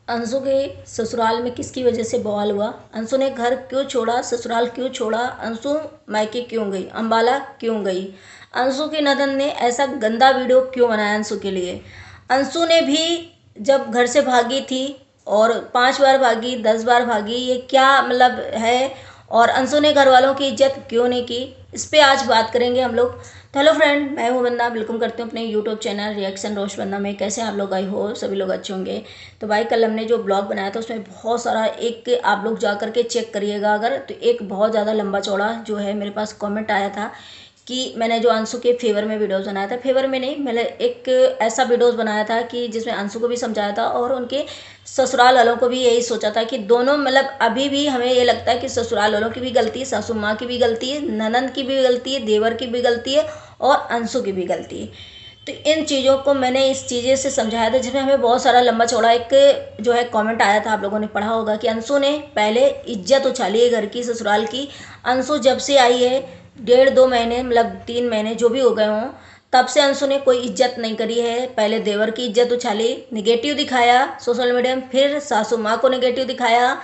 अंशु के ससुराल में किसकी वजह से बवाल हुआ? अंशु ने घर क्यों छोड़ा? ससुराल क्यों छोड़ा? अंशु मायके क्यों गई? अंबाला क्यों गई? अंशु की ननद ने ऐसा गंदा वीडियो क्यों बनाया अंशु के लिए? अंशु ने भी जब घर से भागी थी और 5 बार भागी, 10 बार भागी, ये क्या मतलब है? और अंशु ने घर वालों की इज्जत क्यों नहीं की? इस पे आज बात करेंगे हम लोग। तो हेलो फ्रेंड, मैं हूँ वंदना, वेलकम करती हूँ अपने यूट्यूब चैनल रिएक्शन रोश वंदना में। कैसे आप लोग? आई हो सभी लोग अच्छे होंगे। तो भाई कल हमने जो ब्लॉग बनाया था उसमें बहुत सारा, एक आप लोग जा करके चेक करिएगा अगर, तो एक बहुत ज़्यादा लंबा चौड़ा जो है मेरे पास कमेंट आया था कि मैंने जो अंशु के फेवर में वीडियोस बनाया था, फेवर में नहीं, मैंने एक ऐसा वीडियोस बनाया था कि जिसमें अंशु को भी समझाया था और उनके ससुराल वालों को भी यही सोचा था कि दोनों, मतलब अभी भी हमें ये लगता है कि ससुराल वालों की भी गलती है, सासू माँ की भी गलती है, ननद की भी गलती है, देवर की भी गलती है और अंशु की भी गलती है। तो इन चीज़ों को मैंने इस चीज़ें से समझाया था, जिसमें हमें बहुत सारा लंबा चौड़ा एक जो है कमेंट आया था, आप लोगों ने पढ़ा होगा कि अंशु ने पहले इज्जत उछाली है घर की, ससुराल की। अंशु जब से आई है 1.5-2 महीने, मतलब 3 महीने जो भी हो गए हों, तब से अंशु ने कोई इज्जत नहीं करी है। पहले देवर की इज्जत उछाली, निगेटिव दिखाया सोशल मीडिया में, फिर सासू माँ को निगेटिव दिखाया,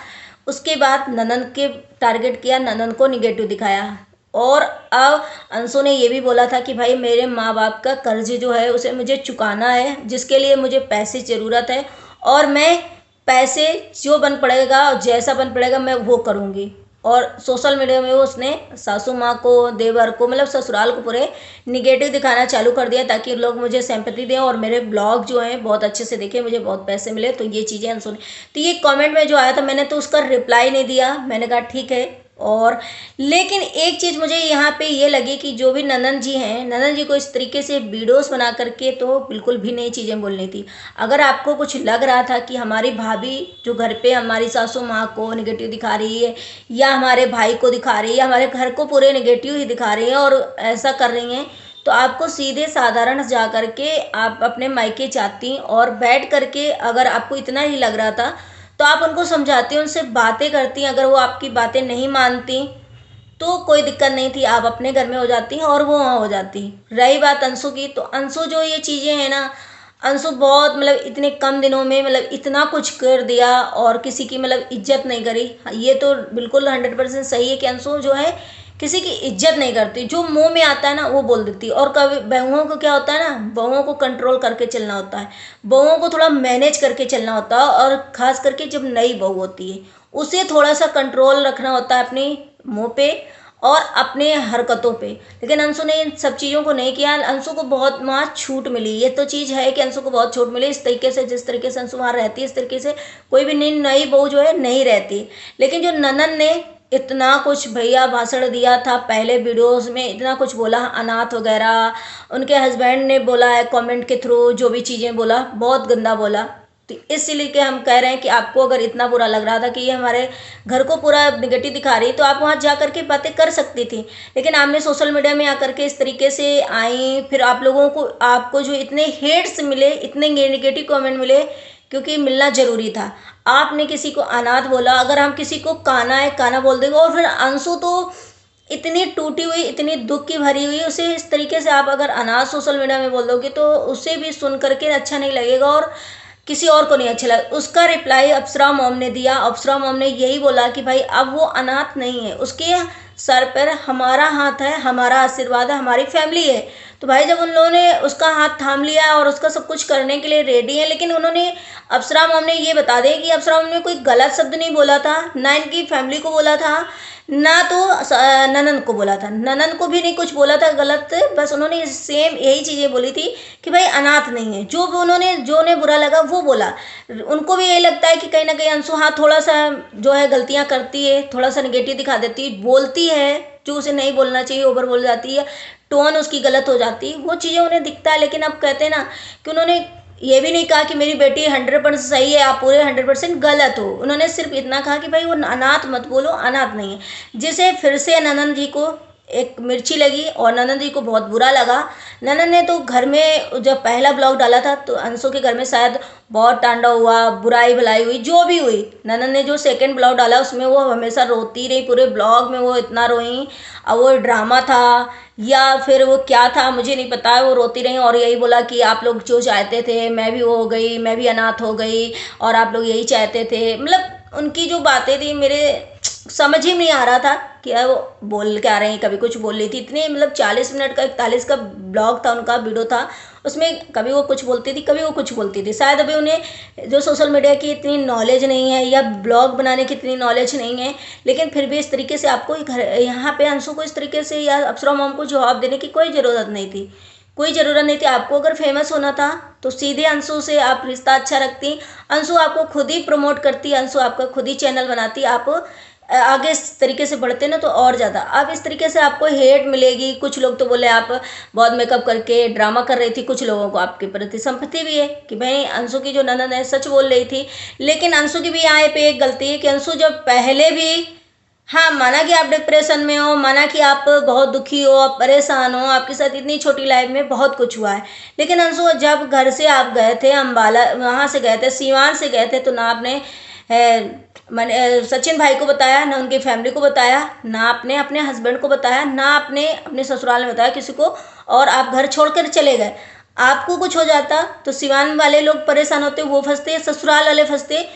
उसके बाद ननद के टारगेट किया, ननद को निगेटिव दिखाया। और अब अंशु ने ये भी बोला था कि भाई मेरे माँ बाप का कर्ज जो है उसे मुझे चुकाना है, जिसके लिए मुझे पैसे ज़रूरत है और मैं पैसे जो बन पड़ेगा और जैसा बन पड़ेगा मैं वो करूँगी। और सोशल मीडिया में वो उसने सासू माँ को, देवर को, मतलब ससुराल को पूरे निगेटिव दिखाना चालू कर दिया ताकि लोग मुझे सिंपैथी दें और मेरे ब्लॉग जो हैं बहुत अच्छे से देखें, मुझे बहुत पैसे मिले। तो ये चीज़ें अंशु ने, तो ये कमेंट में जो आया था मैंने तो उसका रिप्लाई नहीं दिया, मैंने कहा ठीक है। और लेकिन एक चीज़ मुझे यहाँ पे ये लगी कि जो भी ननद जी हैं, ननद जी को इस तरीके से वीडियोस बना करके तो बिल्कुल भी नई चीज़ें बोलनी थी। अगर आपको कुछ लग रहा था कि हमारी भाभी जो घर पे हमारी सासू माँ को निगेटिव दिखा रही है, या हमारे भाई को दिखा रही है, या हमारे घर को पूरे निगेटिव ही दिखा रही है और ऐसा कर रही हैं, तो आपको सीधे साधारण जा करके आप अपने मायके जाती और बैठ करके, अगर आपको इतना ही लग रहा था तो आप उनको समझाती, उनसे बातें करती। अगर वो आपकी बातें नहीं मानती तो कोई दिक्कत नहीं थी, आप अपने घर में हो जाती और वो वहाँ हो जाती। रही बात अंशु की, तो अंशु जो ये चीज़ें हैं ना, अंशु बहुत, मतलब इतने कम दिनों में मतलब इतना कुछ कर दिया और किसी की मतलब इज्जत नहीं करी। ये तो बिल्कुल 100% सही है कि अंशु जो है किसी की इज्जत नहीं करती, जो मुंह में आता है ना वो बोल देती है। और कभी बहुओं को क्या होता है ना, बहुओं को कंट्रोल करके चलना होता है, बहुओं को थोड़ा मैनेज करके चलना होता है, और ख़ास करके जब नई बहू होती है उसे थोड़ा सा कंट्रोल रखना होता है अपनी मुंह पे और अपने हरकतों पे। लेकिन अंशु ने इन सब चीज़ों को नहीं किया। अंशु को बहुत वहाँ छूट मिली, ये तो चीज़ है कि अंशु को बहुत छूट मिली। इस तरीके से, जिस तरीके से अंशु वहाँ रहती है, इस तरीके से कोई भी नई बहू जो है नहीं रहती। लेकिन जो ननद ने इतना कुछ भैया भाषण दिया था पहले वीडियोस में, इतना कुछ बोला, अनाथ वगैरह, उनके हस्बैंड ने बोला है कमेंट के थ्रू, जो भी चीज़ें बोला बहुत गंदा बोला। तो इसलिए के हम कह रहे हैं कि आपको अगर इतना बुरा लग रहा था कि ये हमारे घर को पूरा निगेटिव दिखा रही, तो आप वहाँ जा करके बातें कर सकती थी। लेकिन आपने सोशल मीडिया में आकर के इस तरीके से आई, फिर आप लोगों को, आपको जो इतने हेट्स मिले, इतने नेगेटिव कमेंट मिले, क्योंकि मिलना ज़रूरी था। आपने किसी को अनाथ बोला, अगर हम किसी को काना है काना बोल देंगे, और फिर अंशु तो इतनी टूटी हुई, इतनी दुख की भरी हुई, उसे इस तरीके से आप अगर अनाथ सोशल मीडिया में बोल दोगे तो उसे भी सुन करके अच्छा नहीं लगेगा और किसी और को नहीं अच्छा लगा। उसका रिप्लाई अप्सरा मॉम ने दिया। अप्सरा मॉम ने यही बोला कि भाई अब वो अनाथ नहीं है, उसके सर पर हमारा हाथ है, हमारा आशीर्वाद है, हमारी फैमिली है। तो भाई जब उन लोगों ने उसका हाथ थाम लिया और उसका सब कुछ करने के लिए रेडी है, लेकिन उन्होंने, अप्सरा मॉम ने ये बता दें कि अप्सरा मॉम ने कोई गलत शब्द नहीं बोला था, ना इनकी फैमिली को बोला था, ना तो ननंद को बोला था, ननंद को भी नहीं कुछ बोला था गलत। बस उन्होंने सेम यही चीज़ें बोली थी कि भाई अनाथ नहीं है। जो भी उन्होंने, जो उन्हें बुरा लगा वो बोला। उनको भी यही लगता है कि कहीं ना कहीं अंशु हाँ थोड़ा सा जो है गलतियाँ करती है, थोड़ा सा निगेटिव दिखा देती है, बोलती है जो उसे नहीं बोलना चाहिए, ओवर बोल जाती है, टोन उसकी गलत हो जाती है, वो चीज़ें उन्हें दिखता है। लेकिन अब कहते हैं ना कि उन्होंने ये भी नहीं कहा कि मेरी बेटी 100% सही है, आप पूरे 100% गलत हो। उन्होंने सिर्फ इतना कहा कि भाई वो अनाथ मत बोलो, अनाथ नहीं है। जिसे फिर से ननंद जी को एक मिर्ची लगी और ननद जी को बहुत बुरा लगा। ननद ने तो घर में जब पहला ब्लॉग डाला था तो अंशु के घर में शायद बहुत तांडव हुआ, बुराई भलाई हुई, जो भी हुई। ननद ने जो सेकंड ब्लॉग डाला उसमें वो हमेशा रोती रही, पूरे ब्लॉग में वो इतना रोई। अब वो ड्रामा था या फिर वो क्या था मुझे नहीं पता, वो रोती रही और यही बोला कि आप लोग जो चाहते थे मैं भी वो हो गई, मैं भी अनाथ हो गई और आप लोग यही चाहते थे। मतलब उनकी जो बातें थी मेरे समझ ही नहीं आ रहा था कि वो बोल क्या रहे हैं। कभी कुछ बोल रही थी, इतने मतलब 40 मिनट का 41 का ब्लॉग था उनका, वीडियो था, उसमें कभी वो कुछ बोलती थी कभी वो कुछ बोलती थी। शायद अभी उन्हें जो सोशल मीडिया की इतनी नॉलेज नहीं है या ब्लॉग बनाने की इतनी नॉलेज नहीं है, लेकिन फिर भी इस तरीके से आपको घर यहाँ पे अंशु को इस तरीके से या अप्सरा मॉम को जवाब देने की कोई ज़रूरत नहीं थी। कोई ज़रूरत नहीं थी। आपको अगर फेमस होना था तो सीधे अंशु से आप रिश्ता अच्छा रखती। अंशु आपको खुद ही प्रमोट करती, अंशु आपका खुद ही चैनल बनाती, आप आगे इस तरीके से बढ़ते ना तो और ज़्यादा। अब इस तरीके से आपको हेट मिलेगी। कुछ लोग तो बोले आप बहुत मेकअप करके ड्रामा कर रही थी। कुछ लोगों को आपके प्रति संपत्ति भी है कि भाई अंशु की जो ननद है सच बोल रही थी। लेकिन अंशु की भी यहाँ पे एक गलती है कि अंशु जब पहले भी, हाँ, माना कि आप डिप्रेशन में हो, माना कि आप बहुत दुखी हो, आप परेशान हो, आपके साथ इतनी छोटी लाइफ में बहुत कुछ हुआ है, लेकिन अंशु जब घर से आप गए थे अम्बाला, वहाँ से गए थे सीवान से गए थे, तो ना आपने मैंने सचिन भाई को बताया, ना उनकी फैमिली को बताया, ना आपने अपने हस्बैंड को बताया, ना आपने अपने ससुराल में बताया किसी को, और आप घर छोड़कर चले गए। आपको कुछ हो जाता तो सिवान वाले लोग परेशान होते, वो फंसते, ससुराल वाले फंसते।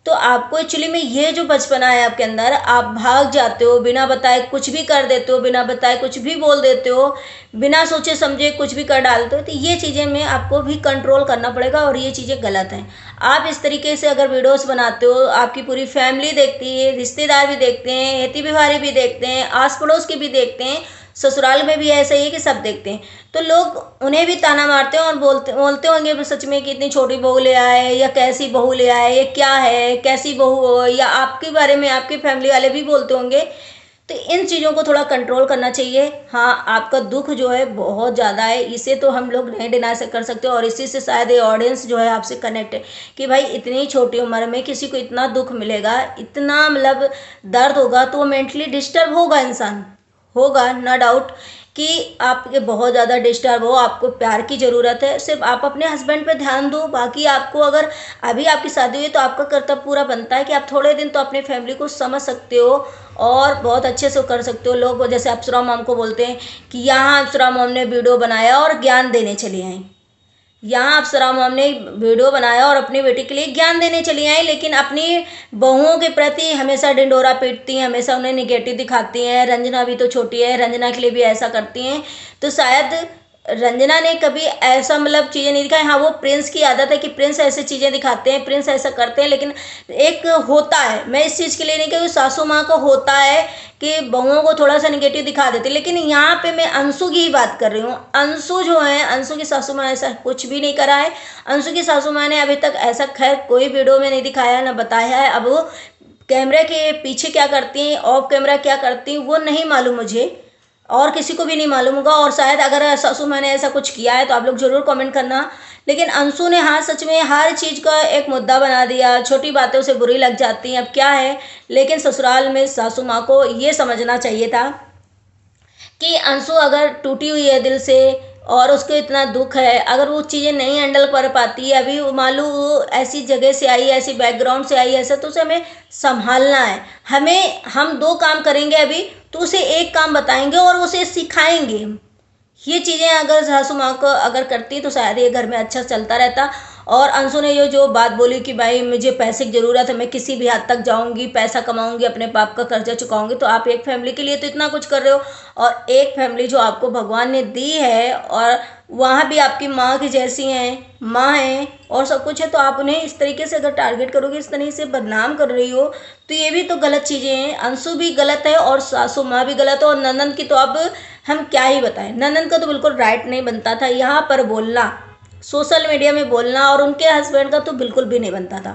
तो आपको एक्चुअली में ये जो बचपना है आपके अंदर, आप भाग जाते हो, बिना बताए कुछ भी कर देते हो, बिना बताए कुछ भी बोल देते हो, बिना सोचे समझे कुछ भी कर डालते हो। तो ये चीज़ें में आपको भी कंट्रोल करना पड़ेगा और ये चीज़ें गलत हैं। आप इस तरीके से अगर वीडियोस बनाते हो, आपकी पूरी फैमिली देखती है, रिश्तेदार भी देखते हैं, हेती बिहारी भी देखते हैं, आस पड़ोस के भी देखते हैं, ससुराल में भी ऐसा ही है कि सब देखते हैं। तो लोग उन्हें भी ताना मारते हैं और बोलते बोलते होंगे सच में कि इतनी छोटी बहू ले आए, या कैसी बहू ले आए, ये क्या है, कैसी बहू हो, या आपके बारे में आपकी फैमिली वाले भी बोलते होंगे। तो इन चीज़ों को थोड़ा कंट्रोल करना चाहिए। हाँ, आपका दुख जो है बहुत ज़्यादा है, इसे तो हम लोग नहीं डिनाई से कर सकते, और इसी से शायद ये ऑडियंस जो है आपसे कनेक्ट है कि भाई इतनी छोटी उम्र में किसी को इतना दुख मिलेगा, इतना मतलब दर्द होगा, तो वो मेंटली डिस्टर्ब होगा, इंसान होगा, नो डाउट कि आपके बहुत ज़्यादा डिस्टर्ब हो। आपको प्यार की ज़रूरत है, सिर्फ आप अपने हस्बैंड पे ध्यान दो। बाकी आपको अगर अभी आपकी शादी हुई तो आपका कर्तव्य पूरा बनता है कि आप थोड़े दिन तो अपनी फैमिली को समझ सकते हो और बहुत अच्छे से कर सकते हो। लोग जैसे अप्सरा मॉम को बोलते हैं कि यहाँ अप्सरा मॉम ने वीडियो बनाया और ज्ञान देने चली आई, यहाँ अप्सरा मॉम ने वीडियो बनाया और अपनी बेटी के लिए ज्ञान देने चली आई, लेकिन अपनी बहुओं के प्रति हमेशा डिंडोरा पीटती हैं, हमेशा उन्हें निगेटिव दिखाती हैं। रंजना भी तो छोटी है, रंजना के लिए भी ऐसा करती हैं। तो शायद रंजना ने कभी ऐसा मतलब चीज़ें नहीं दिखाई। हाँ, वो प्रिंस की आदत है कि प्रिंस ऐसे चीज़ें दिखाते हैं, प्रिंस ऐसा करते हैं, लेकिन एक होता है, मैं इस चीज़ के लिए नहीं कहूँ, सासू माँ का होता है कि बहुओं को थोड़ा सा निगेटिव दिखा देते। लेकिन यहाँ पे मैं अंशु की ही बात कर रही हूँ। अंशु जो है, अंशु की सासू माँ ऐसा कुछ भी नहीं करा है। अंशु की सासू माँ ने अभी तक ऐसा खैर कोई वीडियो में नहीं दिखाया, ना बताया है। अब वो कैमरे के पीछे क्या करती हैं, ऑफ कैमरा क्या करती हैं, वो नहीं मालूम मुझे, और किसी को भी नहीं मालूम होगा। और शायद अगर सासू माँ ने ऐसा कुछ किया है तो आप लोग ज़रूर कमेंट करना। लेकिन अंशु ने, हाँ, सच में हर चीज़ का एक मुद्दा बना दिया, छोटी बातें उसे बुरी लग जाती हैं, अब क्या है। लेकिन ससुराल में सासू माँ को ये समझना चाहिए था कि अंशु अगर टूटी हुई है दिल से और उसको इतना दुख है, अगर वो चीज़ें नहीं हैंडल कर पाती है, अभी मालूम वो ऐसी जगह से आई, ऐसी बैकग्राउंड से आई, ऐसा, तो उसे हमें संभालना है। हम दो काम करेंगे अभी, तो उसे एक काम बताएंगे और उसे सिखाएंगे। ये चीज़ें अगर सासू माँ को अगर करती तो शायद ये घर में अच्छा चलता रहता। और अंशु ने ये जो बात बोली कि भाई मुझे पैसे की ज़रूरत है, मैं किसी भी हद तक जाऊंगी, पैसा कमाऊंगी, अपने बाप का कर्जा चुकाऊंगी, तो आप एक फैमिली के लिए तो इतना कुछ कर रहे हो, और एक फैमिली जो आपको भगवान ने दी है, और वहाँ भी आपकी माँ की जैसी हैं, माँ हैं और सब कुछ है, तो आप उन्हें इस तरीके से अगर टारगेट करोगे, इस तरीके से बदनाम कर रही हो, तो ये भी तो गलत चीज़ें हैं। अंशु भी गलत है और सासू माँ भी गलत है, और ननद की तो अब हम क्या ही बताएं। ननद का तो बिल्कुल राइट नहीं बनता था यहाँ पर बोलना, सोशल मीडिया में बोलना, और उनके हस्बैंड का तो बिल्कुल भी नहीं बनता था।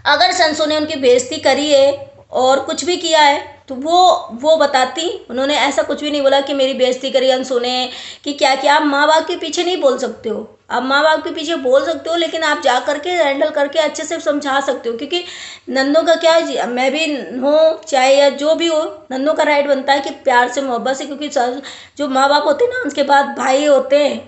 अगर संसू ने उनकी बेइज्जती करी है और कुछ भी किया है तो वो बताती, उन्होंने ऐसा कुछ भी नहीं बोला कि मेरी बेइज्जती करी अंशु ने कि क्या क्या। आप माँ बाप के पीछे नहीं बोल सकते हो, आप माँ बाप के पीछे बोल सकते हो, लेकिन आप जा करके हैंडल करके अच्छे से समझा सकते हो। क्योंकि नंदों का क्या है, मैं भी हूँ चाहे या जो भी हो, नंदों का राइट बनता है कि प्यार से मोहब्बत से, क्योंकि जो माँ बाप होते हैं ना, उसके बाद भाई होते हैं,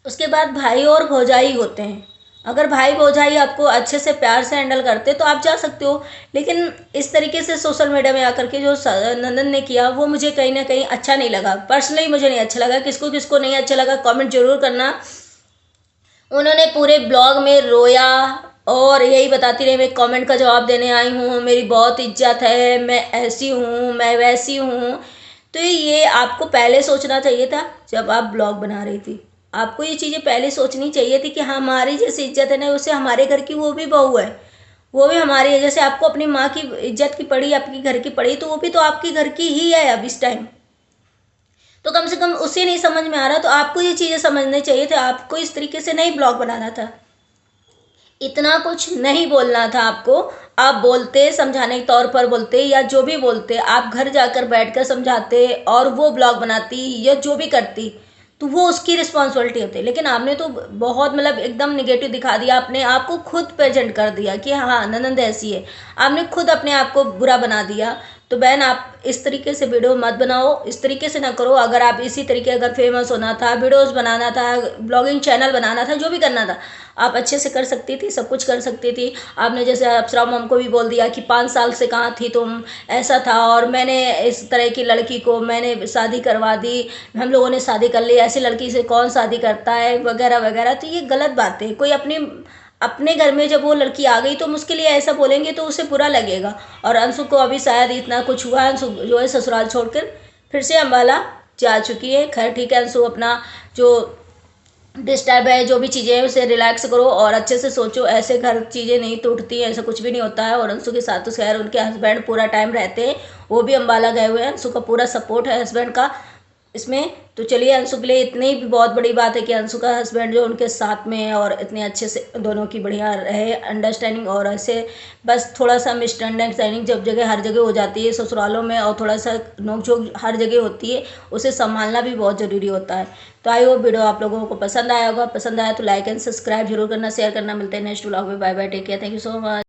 उसके बाद भाई और भौजाई होते हैं। अगर भाई भौजाई आपको अच्छे से प्यार से हैंडल करते तो आप जा सकते हो। लेकिन इस तरीके से सोशल मीडिया में आकर के जो नंदन ने किया, वो मुझे कहीं ना कहीं अच्छा नहीं लगा। पर्सनली मुझे नहीं अच्छा लगा। किसको किसको नहीं अच्छा लगा कमेंट जरूर करना। उन्होंने पूरे ब्लॉग में रोया और यही बताती रही, मैं कमेंट का जवाब देने आई हूँ, मेरी बहुत इज्जत है, मैं ऐसी हूँ, मैं वैसी हूँ। तो ये आपको पहले सोचना चाहिए था जब आप ब्लॉग बना रही थी। आपको ये चीज़ें पहले सोचनी चाहिए थी कि हमारी जैसी इज्जत है ना, उससे हमारे घर की वो भी बहू है, वो भी हमारी है। जैसे आपको अपनी माँ की इज्जत की पड़ी, आपकी घर की पड़ी, तो वो भी तो आपकी घर की ही है अब इस टाइम। तो कम से कम उसे नहीं समझ में आ रहा तो आपको ये चीज़ें समझने चाहिए थे। आपको इस तरीके से नहीं ब्लॉग बनाना था, इतना कुछ नहीं बोलना था आपको। आप बोलते, समझाने के तौर पर बोलते, या जो भी बोलते, आप घर जाकर बैठकर समझाते और वो ब्लॉग बनाती या जो भी करती, तो वो उसकी रिस्पॉन्सिबिलिटी होती। लेकिन आपने तो बहुत मतलब एकदम निगेटिव दिखा दिया, आपने आपको खुद प्रेजेंट कर दिया कि हाँ ननंद ऐसी है। आपने खुद अपने आप को बुरा बना दिया। तो बहन, आप इस तरीके से वीडियो मत बनाओ, इस तरीके से ना करो। अगर आप इसी तरीके, अगर फेमस होना था, वीडियोस बनाना था, ब्लॉगिंग चैनल बनाना था, जो भी करना था, आप अच्छे से कर सकती थी, सब कुछ कर सकती थी। आपने जैसे अप्सरा मॉम को भी बोल दिया कि 5 साल से कहाँ थी तुम, ऐसा था, और मैंने इस तरह की लड़की को मैंने शादी करवा दी, हम लोगों ने शादी कर ली, ऐसी लड़की से कौन शादी करता है, वगैरह वगैरह। तो ये गलत बात है। कोई अपने घर में जब वो लड़की आ गई तो हम उसके लिए ऐसा बोलेंगे तो उसे बुरा लगेगा। और अंशु को अभी शायद इतना कुछ हुआ है, अंशु जो है ससुराल छोड़कर फिर से अम्बाला जा चुकी है। खैर ठीक है, अंशु अपना जो डिस्टर्ब है, जो भी चीज़ें हैं, उसे रिलैक्स करो और अच्छे से सोचो। ऐसे घर चीज़ें नहीं टूटती हैं, ऐसा कुछ भी नहीं होता है। और अंशु के साथ तो खैर उनके हस्बैंड पूरा टाइम रहते हैं, वो भी अम्बाला गए हुए हैं। अंशु का पूरा सपोर्ट है हस्बैंड का इसमें। तो चलिए, अंशु के लिए इतनी भी बहुत बड़ी बात है कि अंशु का हस्बैंड जो उनके साथ में है और इतने अच्छे से दोनों की बढ़िया रहे अंडरस्टैंडिंग। और ऐसे बस थोड़ा सा मिसअंडरस्टैंडिंग जब जगह हर जगह हो जाती है ससुरालों में, और थोड़ा सा नोकझोंक हर जगह होती है, उसे संभालना भी बहुत ज़रूरी होता है। तो आई होप वीडियो आप लोगों को पसंद आया होगा। पसंद आया तो लाइक एंड सब्सक्राइब जरूर करना, शेयर करना। मिलते हैं नेक्स्ट व्लॉग में। Bye bye, take care, thank you so much.